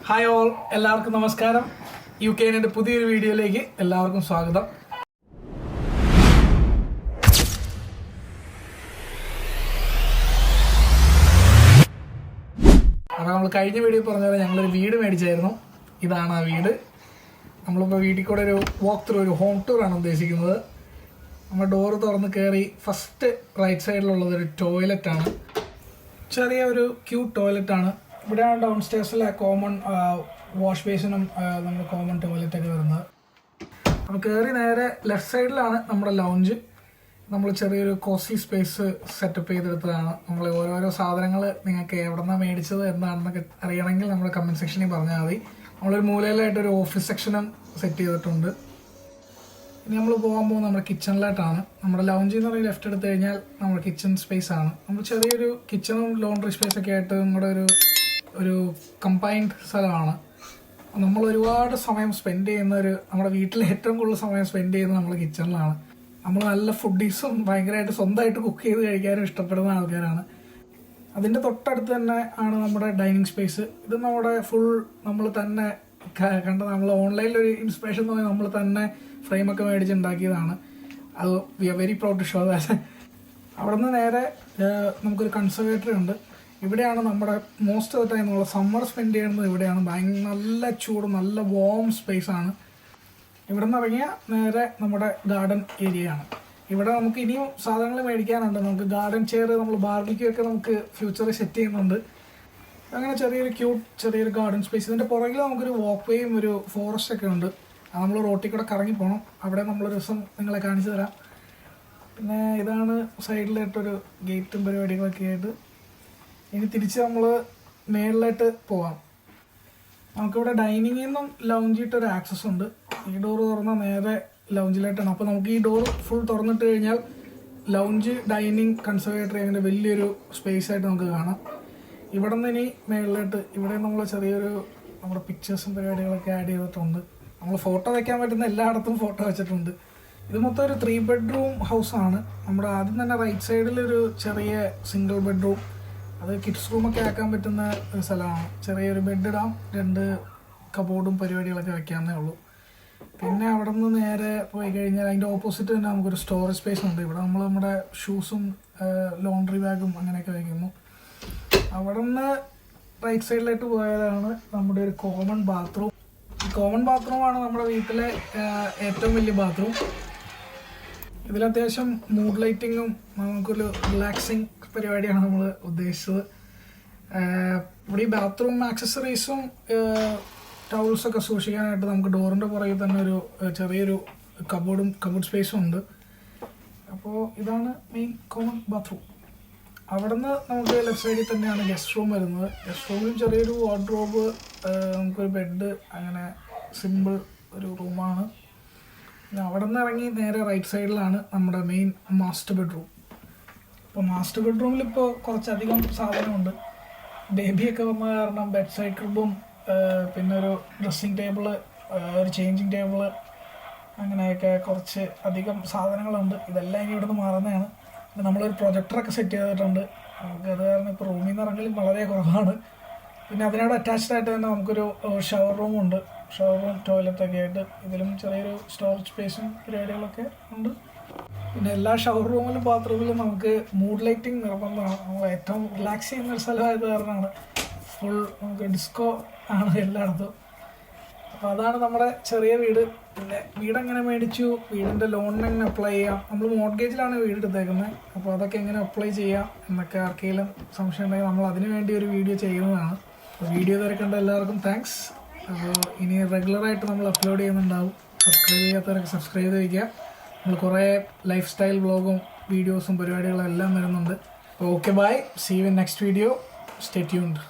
Hi all, എല്ലാവർക്കും നമസ്കാരം. UK-ന്റെ പുതിയൊരു വീഡിയോയിലേക്ക് എല്ലാവർക്കും സ്വാഗതം. അപ്പോൾ നമ്മൾ കഴിഞ്ഞ വീഡിയോ പറഞ്ഞ പോലെ ഞങ്ങളൊരു വീട് മേടിച്ചായിരുന്നു. ഇതാണ് ആ വീട്. നമ്മളിപ്പോൾ വീട്ടിൽ കൂടെ ഒരു വാക്ക് ത്രൂ, ഒരു ഹോം ടൂർ ആണ് ഉദ്ദേശിക്കുന്നത്. നമ്മൾ ഡോറ് തുറന്ന് കയറി ഫസ്റ്റ് റൈറ്റ് സൈഡിലുള്ളത് ഒരു ടോയ്ലറ്റാണ്. ചെറിയ ഒരു ക്യൂട്ട് ടോയ്ലറ്റാണ്. ഇവിടെയാണ് ഡൗൺ സ്റ്റേഴ്സിലെ കോമൺ വാഷ് ബേസിനും നമ്മുടെ കോമൺ ടോയ്ലറ്റൊക്കെ വരുന്നത്. അപ്പോൾ കയറി നേരെ ലെഫ്റ്റ് സൈഡിലാണ് നമ്മുടെ ലൗഞ്ച്. നമ്മൾ ചെറിയൊരു കോസ്റ്റ്ലി സ്പേസ് സെറ്റപ്പ് ചെയ്തെടുത്തതാണ്. നമ്മൾ ഓരോരോ സാധനങ്ങൾ നിങ്ങൾക്ക് എവിടെ നിന്നാണ് മേടിച്ചത് എന്താണെന്നൊക്കെ അറിയണമെങ്കിൽ നമ്മുടെ കമൻറ്റ് സെക്ഷനിൽ പറഞ്ഞാൽ മതി. നമ്മളൊരു മൂലയിലായിട്ടൊരു ഓഫീസ് സെക്ഷനും സെറ്റ് ചെയ്തിട്ടുണ്ട്. ഇനി നമ്മൾ പോകാൻ പോകുന്നത് നമ്മുടെ കിച്ചണിലായിട്ടാണ്. നമ്മുടെ ലൗഞ്ചിൽ നിന്ന് ലെഫ്റ്റ് എടുത്തു കഴിഞ്ഞാൽ നമ്മുടെ കിച്ചൺ സ്പേസ് ആണ്. നമ്മൾ ചെറിയൊരു കിച്ചണും ലോണ്ടറി സ്പേസൊക്കെ ആയിട്ട് നമ്മുടെ ഒരു കമ്പൈൻഡ് സ്ഥലമാണ്. നമ്മൾ ഒരുപാട് സമയം സ്പെൻഡ് നമ്മുടെ വീട്ടിൽ ഏറ്റവും കൂടുതൽ സമയം സ്പെൻഡ് ചെയ്യുന്നത് നമ്മൾ കിച്ചണിലാണ്. നമ്മൾ നല്ല ഫുഡീസും ഭയങ്കരമായിട്ട് സ്വന്തമായിട്ട് കുക്ക് ചെയ്ത് കഴിക്കാനും ഇഷ്ടപ്പെടുന്ന ആൾക്കാരാണ്. അതിൻ്റെ തൊട്ടടുത്ത് തന്നെ ആണ് നമ്മുടെ ഡൈനിങ് സ്പേസ്. ഇത് നമ്മുടെ ഫുൾ നമ്മൾ തന്നെ നമ്മൾ ഓൺലൈനിലൊരു ഇൻസ്പിറേഷൻ തോന്നി നമ്മൾ തന്നെ ഫ്രെയിമൊക്കെ മേടിച്ചുണ്ടാക്കിയതാണ്. അത് we are very proud to show that. അവിടെ നിന്ന് നേരെ നമുക്കൊരു കൺസർവേറ്ററി ഉണ്ട്. ഇവിടെയാണ് നമ്മുടെ മോസ്റ്റ് ഓഫ് ദ ടൈം നമ്മൾ സമ്മർ സ്പെൻഡ് ചെയ്യുന്നത്. ഇവിടെയാണ് നല്ല ചൂട്, നല്ല വാം സ്പേസ് ആണ്. ഇവിടെ നിന്ന് ഇറങ്ങിയാൽ നേരെ നമ്മുടെ ഗാർഡൻ ഏരിയയാണ്. ഇവിടെ നമുക്ക് ഇനിയും സാധനങ്ങൾ മേടിക്കാനുണ്ട്. നമുക്ക് ഗാർഡൻ ചെയർ, നമ്മൾ ബാർബിക്യൂ ഒക്കെ നമുക്ക് ഫ്യൂച്ചറിൽ സെറ്റ് ചെയ്യുന്നുണ്ട്. അങ്ങനെ ചെറിയൊരു ഗാർഡൻ സ്പേസ്. ഇതിൻ്റെ പുറകിൽ നമുക്കൊരു വാക്ക് വേയും ഒരു ഫോറസ്റ്റ് ഒക്കെ ഉണ്ട്. നമ്മൾ റോട്ടിൽ കൂടെ കറങ്ങി പോകണം. അവിടെ നമ്മളൊരു ദിവസം നിങ്ങളെ കാണിച്ചു തരാം. പിന്നെ ഇതാണ് സൈഡിലായിട്ടൊരു ഗേറ്റും പരിപാടികളൊക്കെ ആയിട്ട്. ഇനി തിരിച്ച് നമ്മൾ മേളിലായിട്ട് പോവാം. നമുക്കിവിടെ ഡൈനിങ്ങിൽ നിന്നും ലൗഞ്ചിട്ടൊരു ആക്സസ് ഉണ്ട്. ഈ ഡോറ് തുറന്നാൽ നേരെ ലൗഞ്ചിലായിട്ടാണ്. അപ്പോൾ നമുക്ക് ഈ ഡോറ് ഫുൾ തുറന്നിട്ട് കഴിഞ്ഞാൽ ലൗഞ്ച്, ഡൈനിങ്, കൺസർവേറ്ററി അങ്ങനെ വലിയൊരു സ്പേസ് ആയിട്ട് നമുക്ക് കാണാം. ഇവിടെ നിന്ന് ഇനി മേളിലായിട്ട് ഇവിടെ നമ്മൾ നമ്മുടെ പിക്ചേഴ്സും പരിപാടികളൊക്കെ ആഡ് ചെയ്തിട്ടുണ്ട്. നമ്മൾ ഫോട്ടോ വയ്ക്കാൻ പറ്റുന്ന എല്ലായിടത്തും ഫോട്ടോ വെച്ചിട്ടുണ്ട്. ഇത് മൊത്തം ഒരു 3 ബെഡ്റൂം ഹൗസാണ്. നമ്മുടെ ആദ്യം തന്നെ റൈറ്റ് സൈഡിലൊരു ചെറിയ സിംഗിൾ ബെഡ്റൂം, അത് കിഡ്സ് റൂമൊക്കെ ആക്കാൻ പറ്റുന്ന ഒരു സ്ഥലമാണ്. ചെറിയൊരു ബെഡ് ഇടാം, 2 കബോർഡും പരിപാടികളൊക്കെ വെക്കാവുന്നേ ഉള്ളൂ. പിന്നെ അവിടെ നിന്ന് നേരെ പോയി കഴിഞ്ഞാൽ അതിൻ്റെ ഓപ്പോസിറ്റ് തന്നെ നമുക്കൊരു സ്റ്റോറേജ് സ്പേസ് ഉണ്ട്. ഇവിടെ നമ്മൾ നമ്മുടെ ഷൂസും ലോണ്ടറി ബാഗും അങ്ങനെയൊക്കെ വയ്ക്കുന്നു. അവിടെ നിന്ന് റൈറ്റ് സൈഡിലായിട്ട് പോയാലാണ് നമ്മുടെ ഒരു കോമൺ ബാത്റൂം. ഈ കോമൺ ബാത്റൂമാണ് നമ്മുടെ വീട്ടിലെ ഏറ്റവും വലിയ ബാത്റൂം. ഇതിലത്യാവശ്യം മൂഡ് ലൈറ്റിങ്ങും നമുക്കൊരു റിലാക്സിങ് പരിപാടിയാണ് നമ്മൾ ഉദ്ദേശിച്ചത്. ഇവിടെ ഈ ബാത്റൂം ആക്സസറീസും ടൗൾസൊക്കെ സൂക്ഷിക്കാനായിട്ട് നമുക്ക് ഡോറിൻ്റെ പുറകിൽ തന്നെ ഒരു ചെറിയൊരു കബോർഡ് സ്പേസും ഉണ്ട്. അപ്പോൾ ഇതാണ് മെയിൻ കോമൺ ബാത്റൂം. അവിടെ നിന്ന് നമുക്ക് ലെഫ്റ്റ് സൈഡിൽ തന്നെയാണ് ഗസ്റ്റ് റൂം വരുന്നത്. ഗസ്റ്റ് റൂമിലും ചെറിയൊരു വാർഡ്രോബ്, നമുക്കൊരു ബെഡ്, അങ്ങനെ സിമ്പിൾ ഒരു റൂമാണ്. പിന്നെ അവിടെ നിന്ന് ഇറങ്ങി നേരെ റൈറ്റ് സൈഡിലാണ് നമ്മുടെ മെയിൻ മാസ്റ്റർ ബെഡ്റൂം. അപ്പോൾ മാസ്റ്റർ ബെഡ്റൂമിൽ ഇപ്പോൾ കുറച്ചധികം സാധനമുണ്ട്. ബേബിയൊക്കെ വന്ന കാരണം ബെഡ് സൈഡ് ക്രിബും പിന്നെ ഒരു ഡ്രസ്സിങ് ടേബിള്, ഒരു ചേഞ്ചിങ് ടേബിള്, അങ്ങനെയൊക്കെ കുറച്ച് അധികം സാധനങ്ങളുണ്ട്. ഇതെല്ലാം ഇനി ഇവിടെ നിന്ന് മാറുന്നതാണ്. പിന്നെ നമ്മളൊരു പ്രൊജക്ടറൊക്കെ സെറ്റ് ചെയ്തിട്ടുണ്ട്. നമുക്കത് കാരണം ഇപ്പോൾ റൂമിൽ നിന്ന് ഇറങ്ങലും വളരെ കുറവാണ്. പിന്നെ അതിനോട് അറ്റാച്ച്ഡ് ആയിട്ട് തന്നെ നമുക്കൊരു ഷവർ റൂമുണ്ട്. ഷവർ റൂം, ടോയ്ലറ്റൊക്കെ ആയിട്ട്. ഇതിലും ചെറിയൊരു സ്റ്റോറേജ് സ്പേസും പരിപാടികളൊക്കെ ഉണ്ട്. പിന്നെ എല്ലാ ഷവർ റൂമിലും ബാത്റൂമിലും നമുക്ക് മൂഡ് ലൈറ്റിംഗ് നിർബന്ധമാണ്. നമ്മൾ ഏറ്റവും റിലാക്സ് ചെയ്യുന്ന ഒരു സ്ഥലമായത് കാരണമാണ്. ഫുൾ നമുക്ക് ഡിസ്കോ ആണ് എല്ലായിടത്തും. അപ്പോൾ അതാണ് നമ്മുടെ ചെറിയ വീട്. പിന്നെ വീടെങ്ങനെ മേടിച്ചു, വീടിൻ്റെ ലോണിന് എങ്ങനെ അപ്ലൈ ചെയ്യാം, നമ്മൾ മോർഗേജിലാണ് വീട് എടുത്തേക്കുന്നത്. അപ്പോൾ അതൊക്കെ എങ്ങനെ അപ്ലൈ ചെയ്യാം എന്നൊക്കെ ആർക്കെങ്കിലും സംശയം ഉണ്ടെങ്കിൽ നമ്മൾ അതിന് വേണ്ടി ഒരു വീഡിയോ ചെയ്യുന്നതാണ്. അപ്പോൾ വീഡിയോ തിരക്കേണ്ട എല്ലാവർക്കും താങ്ക്സ്. അപ്പോൾ ഇനി റെഗുലറായിട്ട് നമ്മൾ അപ്ലോഡ് ചെയ്യുന്നുണ്ടാവും. സബ്സ്ക്രൈബ് ചെയ്യാത്തവരൊക്കെ സബ്സ്ക്രൈബ് ചെയ്ത് വയ്ക്കുക. നമ്മൾ കുറേ ലൈഫ് സ്റ്റൈൽ വ്ളോഗും വീഡിയോസും പരിപാടികളും എല്ലാം വരുന്നുണ്ട്. അപ്പോൾ okay, bye, see you in next video. Stay tuned.